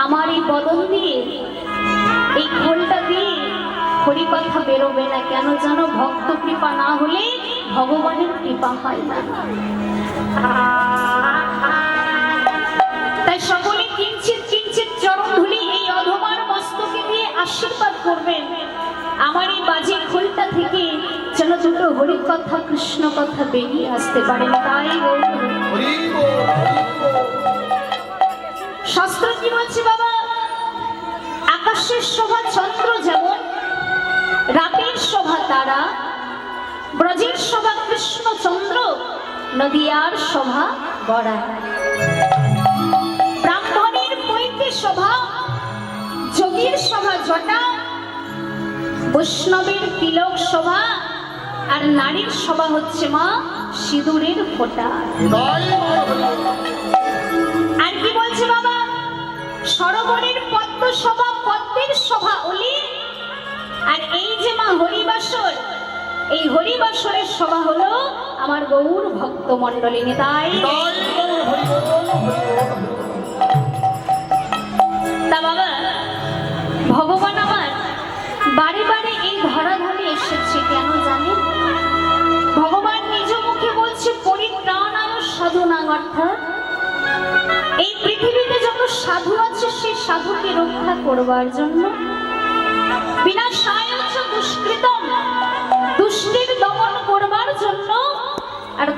আমার এই বদন দিয়ে এই খোলটা দিয়ে হরি কথা বেরোবে না। কেন জানো? ভক্ত কৃপা না হলে ভগবানের কৃপা হয় না। তাই সকলে কিঞ্চিত কিঞ্চিত চরণ ধুলি এই অধমার মস্তকে দিয়ে আশীর্বাদ করবেন। আমার এই বাজে খোলটা থেকে যেন দুটো হরি কথা কৃষ্ণ কথা বেরিয়ে আসতে পারে। তাই শাস্ত্র কি বলছে বাবা? আকাশের শোভা চন্দ্র যেমন, রাতের শোভা তারা, ব্রজের শোভা কৃষ্ণ চন্দ্র, নদিয়ার শোভা বড়া। ব্রাহ্মণের পৈতে শোভা, যোগীর শোভা জটা, বৈষ্ণবের তিলক শোভা, আর নারীর শোভা হচ্ছে মা সিঁদুরের ফোঁটা। আর কি বলছে বাবা? সরোবরের পদ্ম শোভা, পদ্মের শোভা অলি। আর এই যে মা হরিবাসর, এই হরিবাসরের শোভা হলো আমার গৌর ভক্ত মণ্ডলিনী। তাই তা বাবা, ভগবান আমার বারে বারে এই ধরাধামে এসেছে কেন জানেন? ভগবান নিজ মুখে বলছে পরিত্রাণায় সাধুনাং, অর্থাৎ এই পৃথিবীতে যত সাধু আছে সেই সাধুকে রক্ষা করবার জন্য, বিনাশায় দুষ্কৃতম, দুষ্টের দমন করবার জন্য, আর